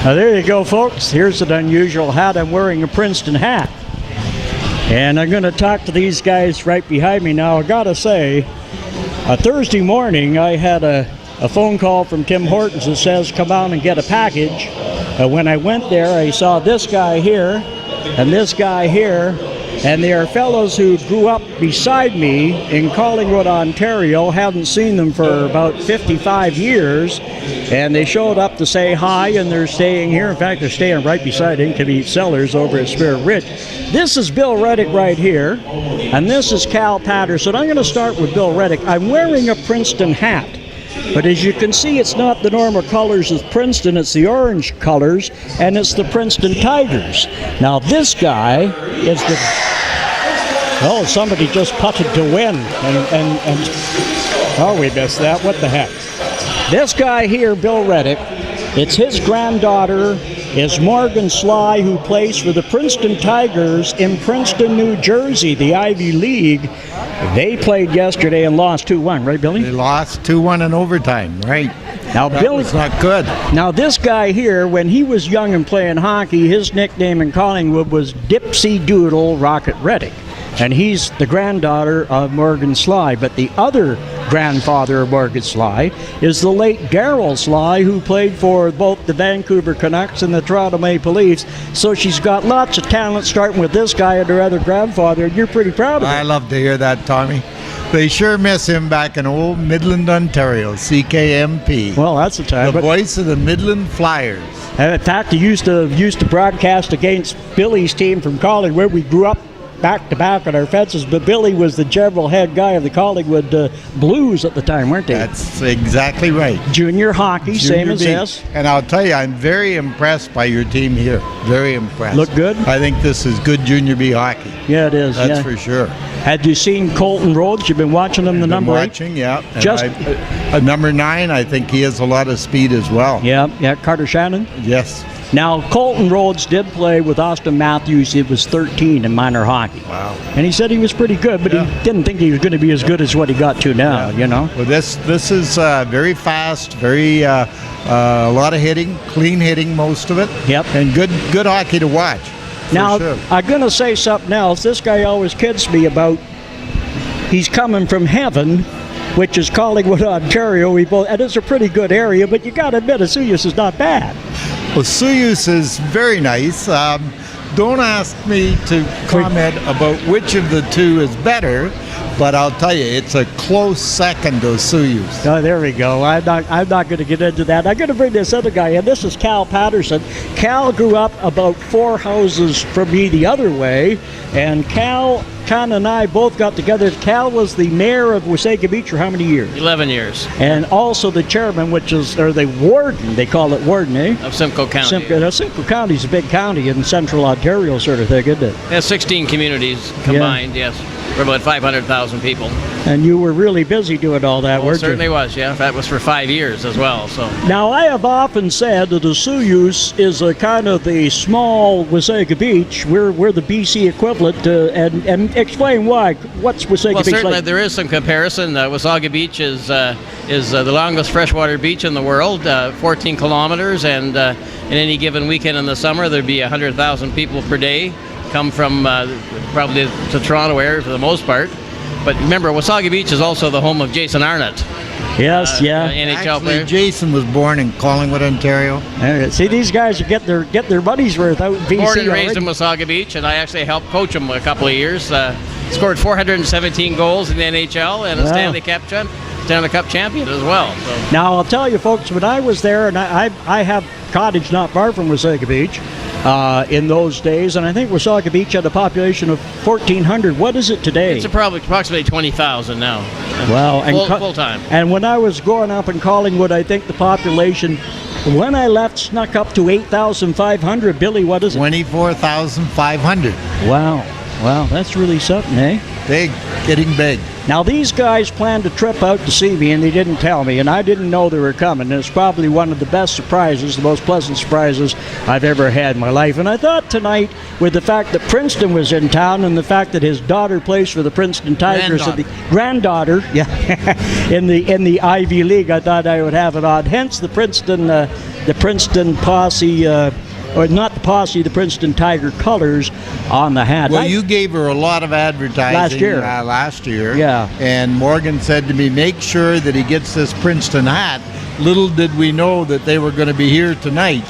Now there you go, folks. Here's an unusual hat. I'm wearing a Princeton hat. And I'm going to talk to these guys right behind me now. I got to say, Thursday morning I had a phone call from Tim Hortons that says come out and get a package. When I went there, I saw this guy here and this guy here. And they are fellows who grew up beside me in Collingwood, Ontario. Hadn't seen them for about 55 years. And they showed up to say hi, and they're staying here. In fact, they're staying right beside Inconvenient Cellars over at Spirit Ridge. This is Bill Reddick right here, and this is Cal Patterson. I'm going to start with Bill Reddick. I'm wearing a Princeton hat. But as you can see, it's not the normal colors of Princeton, it's the orange colors, and it's the Princeton Tigers. Now this guy is the... Oh, somebody just putted to win, and oh, we missed that. What the heck? This guy here, Bill Reddick, it's his granddaughter is Morgan Sly, who plays for the Princeton Tigers in Princeton, New Jersey, the Ivy League. They played yesterday and lost 2-1, right, Billy? They lost 2-1 in overtime, right. Now, Billy's not good. Now, this guy here, when he was young and playing hockey, his nickname in Collingwood was Dipsy Doodle Rocket Reddick. And he's the granddaughter of Morgan Sly. But the other grandfather of Morgan Sly is the late Darryl Sly, who played for both the Vancouver Canucks and the Toronto Maple Leafs. So she's got lots of talent, starting with this guy and her other grandfather, and you're pretty proud of it. I love to hear that, Tommy. They sure miss him back in old Midland, Ontario, CKMP. Well, that's the time. The voice of the Midland Flyers. And in fact, he used to broadcast against Billy's team from Collingwood. We grew up back to back on our fences, but Billy was the general head guy of the Collingwood Blues at the time, weren't they? That's exactly right. Junior hockey, same as this. And I'll tell you, I'm very impressed by your team here. Very impressed. Look good? I think this is good junior B hockey. Yeah, it is. That's for sure. Had you seen Colton Rhodes? You've been watching him, the number 8? Watching, yeah. Just number 9, I think he has a lot of speed as well. Yeah, Carter Shannon? Yes. Now, Colton Rhodes did play with Austin Matthews. He was 13 in minor hockey. Wow. And he said he was pretty good, but he didn't think he was going to be as good as what he got to now, you know? Well, this is very fast, very a lot of hitting, clean hitting, most of it. Yep. And good hockey to watch. Now, sure. I'm going to say something else. This guy always kids me about he's coming from heaven, which is Collingwood, Ontario. And it's a pretty good area, but you got to admit, Asuyas is not bad. Well, Soyuz is very nice. Don't ask me to comment about which of the two is better, but I'll tell you, it's a close second to Soyuz. Oh, there we go. I'm not going to get into that. I'm going to bring this other guy in. This is Cal Patterson. Cal grew up about 4 houses from me the other way, and Cal and I both got together. Cal was the mayor of Wasaga Beach for how many years? 11 years. And also the chairman, or the warden, they call it warden, eh? Of Simcoe County. Simcoe County is a big county in central Ontario sort of thing, isn't it? Yeah, 16 communities combined, yes. For about 500,000 people. And you were really busy doing all that, weren't you? Certainly was, yeah. That was for 5 years as well. So now, I have often said that Asuyas is a kind of the small Wasaga Beach. We're the BC equivalent, and explain why. What's Wasaga Beach certainly like? There is some comparison. Wasaga Beach is the longest freshwater beach in the world, 14 kilometers, and in any given weekend in the summer, there'd be 100,000 people per day come from probably the Toronto area for the most part. But remember, Wasaga Beach is also the home of Jason Arnott. Yes, NHL player. Jason was born in Collingwood, Ontario. See, these guys get their money's worth out in BC. Born and raised in Wasaga Beach, and I actually helped coach him a couple of years. Scored 417 goals in the NHL and a Stanley Cup champion as well. So. Now, I'll tell you, folks, when I was there, and I have cottage not far from Wasaga Beach in those days, and I think Wasaga Beach had a population of 1,400. What is it today? It's approximately 20,000 now. Wow. Full time. And when I was growing up in Collingwood, I think the population, when I left, snuck up to 8,500. Billy, what is it? 24,500. Wow, that's really something, eh? Big, getting big. Now, these guys planned a trip out to see me, and they didn't tell me, and I didn't know they were coming. And it's probably one of the best surprises, the most pleasant surprises I've ever had in my life. And I thought tonight, with the fact that Princeton was in town and the fact that his daughter plays for the Princeton Tigers, granddaughter, yeah, in the Ivy League, I thought I would have it on. Hence the Princeton posse. Or not the posse, the Princeton Tiger colors on the hat. Well, you gave her a lot of advertising last year. Yeah. And Morgan said to me, make sure that he gets this Princeton hat. Little did we know that they were going to be here tonight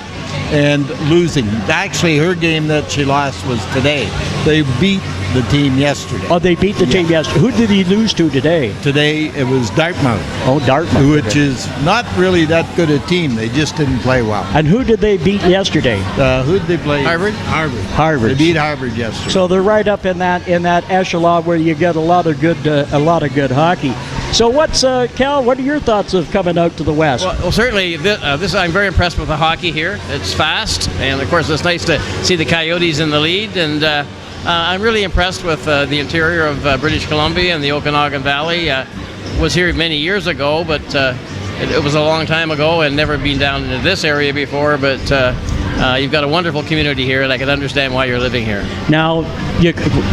and losing. Actually, her game that she lost was today. They beat the team yesterday. Oh, they beat the team yesterday. Who did he lose to today? Today it was Dartmouth. Oh, Dartmouth. Which is not really that good a team. They just didn't play well. And who did they beat yesterday? Who did they play? Harvard. Harvard. They beat Harvard yesterday. So they're right up in that echelon where you get a lot of good hockey. So what's Cal? What are your thoughts of coming out to the West? Well, certainly, this I'm very impressed with the hockey here. It's fast, and of course, it's nice to see the Coyotes in the lead. And I'm really impressed with the interior of British Columbia and the Okanagan Valley. Was here many years ago, but it was a long time ago, and never been down into this area before. But you've got a wonderful community here, and I can understand why you're living here. Now,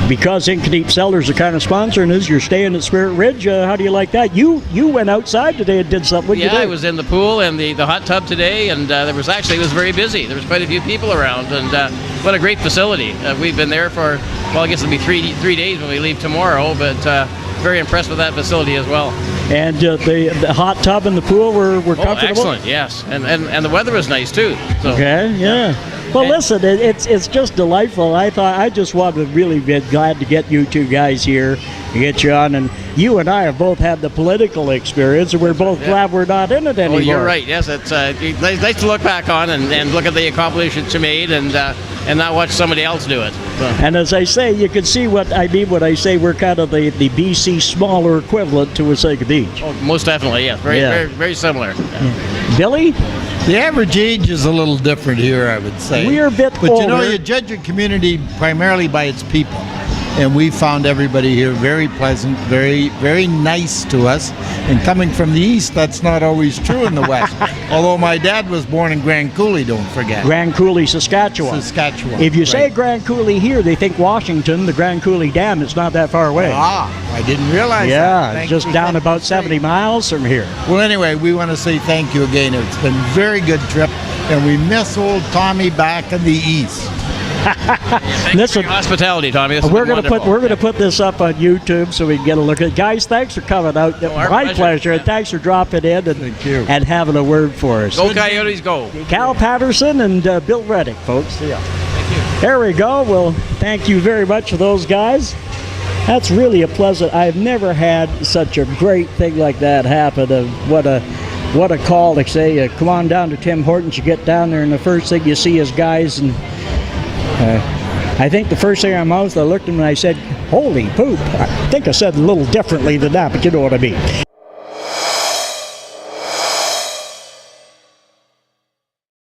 because Incognito Cellars are kind of sponsoring us, you're staying at Spirit Ridge. How do you like that? You went outside today and did something. What did you do? I was in the pool and the hot tub today, and it was very busy. There was quite a few people around, and what a great facility. We've been there for, well, I guess it'll be three days when we leave tomorrow, but very impressed with that facility as well. And the hot tub and the pool were comfortable? Excellent, yes. And the weather was nice, too. So. Okay, yeah. Well, listen, it's just delightful. I just want to really be glad to get you two guys here, get you on, and you and I have both had the political experience, and we're both glad we're not in it anymore. Oh, you're right. Yes, it's nice to look back on and look at the accomplishments you made, and not watch somebody else do it. So. And as I say, you can see what I mean when I say we're kind of the BC smaller equivalent to Wasaga Beach. Oh, most definitely, yes. Very similar. Yeah. Billy? The average age is a little different here, I would say. We're a bit But older. you know, you judge your community primarily by its people. And we found everybody here very pleasant, very, very nice to us. And coming from the east, that's not always true in the west. Although my dad was born in Grand Coulee, don't forget. Grand Coulee, Saskatchewan. If you say Grand Coulee here, they think Washington, the Grand Coulee Dam. It's not that far away. I didn't realize that. Yeah, just down about 70 miles from here. Well, anyway, we want to say thank you again. It's been a very good trip, and we miss old Tommy back in the east. Thanks for your hospitality, Tommy. We're going to put this up on YouTube so we can get a look at it. Guys, thanks for coming out. My pleasure. And thanks for dropping in and having a word for us. Go Coyotes, go. Cal Patterson and Bill Reddick, folks. Yeah. Thank you. There we go. Well, thank you very much for those guys. That's really a pleasant. I've never had such a great thing like that happen. What a call to say, come on down to Tim Hortons. You get down there, and the first thing you see is guys and. I think the first thing I looked at him and I said, holy poop. I think I said a little differently than that, but you know what I mean.